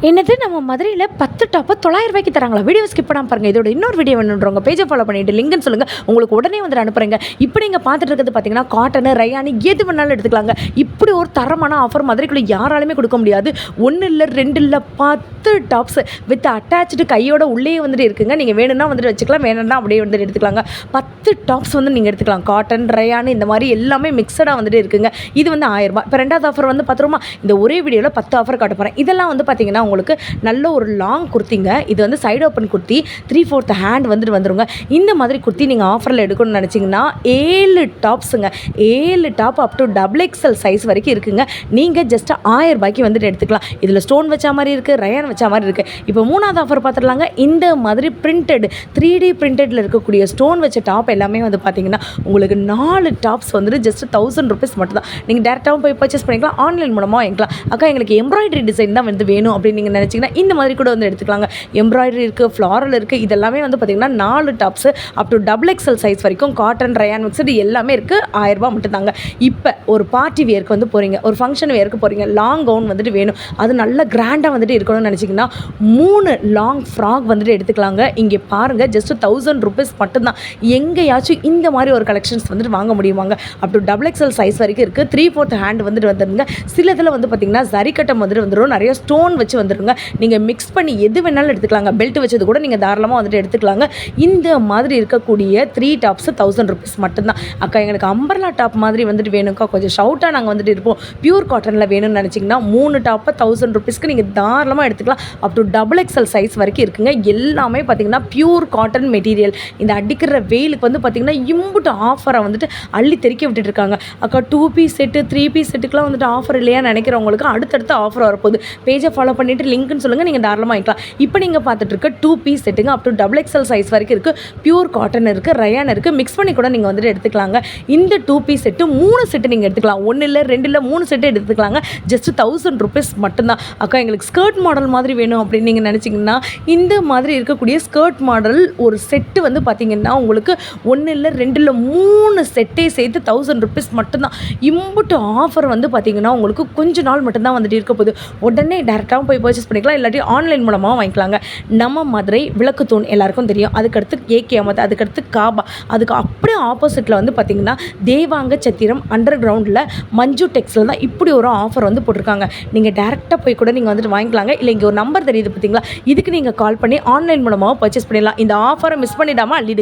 என்னது நம்ம மதுரையில் 10 டாப்பை 900 ரூபாய்க்கு தராங்களா? வீடியோ ஸ்கிப் பண்ணாமல் பாருங்கள். இதோட இன்னொரு வீடியோ வேணுன்றவங்க பேஜை ஃபாலோ பண்ணிட்டு லிங்க்னு சொல்லுங்கள், உங்களுக்கு உடனே வந்து அனுப்புகிறேங்க. இப்போ நீங்கள் பார்த்துட்டு இருக்கிறது பார்த்தீங்கன்னா காட்டனு ரயானி எது வேணாலும் எடுத்துக்கலாங்க. இப்படி ஒரு தரமான ஆஃபர் மதுரைக்குள்ளே யாராலுமே கொடுக்க முடியாது. 1 இல்லை 2 இல்லை 10 டாப்ஸ் வித் அட்டாச்சு கையோட உள்ளே வந்துட்டு இருக்குங்க. நீங்கள் வேணும்னா வந்துட்டு வச்சுக்கலாம், வேணும்னா அப்படியே வந்துட்டு எடுத்துக்கலாங்க. 10 டாப்ஸ் வந்து நீங்கள் எடுத்துக்கலாம். காட்டன் ரயானு இந்த மாதிரி எல்லாமே மிக்சடாக வந்துட்டு இருக்குங்க. இது வந்து 1000 ரூபாய். இப்போ ரெண்டாவது ஆஃபர் வந்து 10 ரூபா. இந்த ஒரே வீடியோவில் 10 ஆஃபர் காட்ட போகிறேன். இதெல்லாம் வந்து பார்த்தீங்கன்னா உங்களுக்கு நல்ல ஒரு லாங் குர்த்திங்க. இது வந்து சைடு ஓப்பன் குர்த்தி, 3/4 ஹேண்ட் வந்துட்டு வந்துருங்க. இந்த மாதிரி குர்த்தி நீங்கள் ஆஃபரில் எடுக்கணும்னு நினச்சிங்கன்னா 7 டாப்ஸுங்க. 7 top up to XXL size வரைக்கும் இருக்குங்க. நீங்கள் ஜஸ்ட் 1000 ரூபாய்க்கு வந்துட்டு எடுத்துக்கலாம். இதில் ஸ்டோன் வச்ச மாதிரி இருக்குது, ரயான் வச்ச மாதிரி இருக்குது. இப்போ மூணாவது ஆஃபர் பார்த்துடலாங்க. இந்த மாதிரி பிரிண்டட் 3D பிரிண்டடில் இருக்கக்கூடிய ஸ்டோன் வச்ச டாப் எல்லாமே வந்து பார்த்தீங்கன்னா உங்களுக்கு 4 டாப்ஸ் வந்துட்டு ஜஸ்ட் 1000 rupees மட்டும் தான். நீங்கள் டேரெக்டாகவும் போய் பர்ச்சேஸ் பண்ணிக்கலாம், ஆன்லைன் மூலமாக வாங்கிக்கலாம். அக்கா எங்களுக்கு எம்ப்ராய்டரி டிசைன் தான் வந்து வேணும் அப்படின்னு நீங்கள் நினச்சிங்கன்னா இந்த மாதிரி கூட வந்து எடுத்துக்கலாங்க. எம்ப்ராய்டரி இருக்குது, ஃப்ளாரல் இருக்குது. இதெல்லாமே வந்து பார்த்திங்கன்னா 4 tops up to XXL size வரைக்கும் காட்டன் ரயான் மிக்சடு எல்லாமே இருக்குது. 1000 ரூபாய் மட்டும் தாங்க. இப்போ ஒரு பார்ட்டி வேருக்கு வந்து போகிறீங்க, ஒரு ஃபங்க்ஷன் வேருக்கு போகிறீங்க, லாங் கவுன் வந்துட்டு வேணும், அது நல்ல கிராண்டாக வந்துட்டு இருக்கணும்னு நினச்சிங்கன்னா 3 லாங் ஃப்ராக் வந்துட்டு எடுத்துக்கலாங்க. இங்கே பாருங்கள், ஜஸ்ட் 1000 rupees மட்டும்தான். எங்கேயாச்சும் இந்த மாதிரி ஒரு கலெக்ஷன்ஸ் வந்துட்டு வாங்க முடியுமாங்க? அப் டு XXL சைஸ் வரைக்கும் இருக்குது. 3/4 ஹேண்ட் வந்துட்டு வந்துடுங்க. சில இதில் வந்து பார்த்திங்கன்னா ஜரிக்கட்டம் வந்துட்டு வந்துடும், நிறைய ஸ்டோன் வச்சு வந்துடுங்க. நீங்கள் மிக்ஸ் பண்ணி எது வேணாலும் எடுத்துக்கலாங்க. பெல்ட் வச்சது கூட நீங்கள் தாராளமாக வந்துட்டு எடுத்துக்கலாங்க. இந்த மாதிரி இருக்கக்கூடிய 3 டாப்ஸு 1000 rupees மட்டும்தான். அக்கா எங்களுக்கு அம்பர்லா டாப் மாதிரி வந்துட்டு வேணும்க்கா, கொஞ்சம் ஷவுட்டாக நாங்கள் வந்துட்டு இருப்போம், பியூர் காட்டனில் வேணும்னு நினச்சிங்கன்னா 3 டாப்பை 1000 rupeesக்கு நீங்கள் தாராளமாக எடுத்துக்கலாம். அப் டு XXL சைஸ் வரைக்கும் இருக்குங்க. எல்லாமே பார்த்திங்கன்னா பியூர் காட்டன் மெட்டீரியல். இந்த அடிக்கிற வெயிலுக்கு வந்து பார்த்திங்கன்னா இம்புட்டு ஆஃபரை வந்துட்டு அள்ளி தெறிக்க விட்டுட்டு இருக்காங்க. அக்கா 2 பீஸ் செட்டு 3 பீஸ் செட்டுக்கெலாம் வந்துட்டு ஆஃபர் இல்லையா நினைக்கிறவங்களுக்கு அடுத்தடுத்து ஆஃபர் வரப்போகுது. பேஜை ஃபாலோ பண்ணிவிட்டு லிங்க்னு சொல்லுங்கள், நீங்கள் தாராளமாக வாங்கிக்கலாம். இப்போ நீங்கள் பார்த்துட்டு இருக்க 2 பீஸ் செட்டுங்க. அப் டு XXL சைஸ் வரைக்கும் இருக்குது. பியூர் காட்டன் இருக்குது, ரயான் இருக்குது. மிக்ஸ் பண்ணி கூட நீங்கள் வந்துட்டு எடுத்துக்கலாங்க. இந்த 2 பீஸ் செட்டு 3 செட்டு நீங்கள் எடுத்துக்கலாம். 1 இல்லை 2 இல்லை 3 செட்டு எடுத்துக்கலாங்க. ஜஸ்ட் 1000 rupees மட்டும்தான். அக்கா எங்களுக்கு ஸ்கர்ட் மாடல் மாதிரி வேணும் அப்படின்னு நீங்கள் நினச்சிங்கன்னா இந்த மாதிரி இருக்கக்கூடிய ஸ்கர்ட் மாடல் ஒரு செட்டு வந்து பார்த்திங்கன்னா உங்களுக்கு 1 இல்லை 2 இல்லை 3 செட்டே சேர்த்து 1000 rupees மட்டும்தான். இம்புட்டு ஆஃபர் வந்து பார்த்திங்கன்னா உங்களுக்கு கொஞ்ச நாள் மட்டும்தான் வந்துட்டு இருக்க போகுது. உடனே டேரெக்டாகவும் போய் பர்ச்சேஸ் பண்ணிக்கலாம், இல்லாட்டி ஆன்லைன் மூலமாக வாங்கிக்கலாங்க. நம்ம மதுரை விளக்குத்தூண் எல்லாருக்கும் தெரியும். அதுக்கடுத்து ஏகே அமத், அதுக்கடுத்து காபா, அதுக்கு அப்படியே ஆப்போசிட்டில் வந்து பார்த்திங்கன்னா தேவாங்க சத்திரம் அண்டர் கிரவுண்டில் மஞ்சு டெக்ஸில் தான் இப்படி ஒரு ஆஃபர் வந்து போட்டிருக்காங்க. நீங்கள் டேரெக்டாக போய் கூட நீங்கள் வந்துட்டு வாங்கிக்கலாங்க. இல்லை இங்கே ஒரு நம்பர் தெரியுது பார்த்தீங்களா, இதுக்கு நீங்கள் கால் பண்ணி ஆன்லைன் மூலமாக பர்ச்சேஸ் பண்ணிடலாம். இந்த ஆஃபரை மிஸ் பண்ணிடாமல் அள்ளிடு.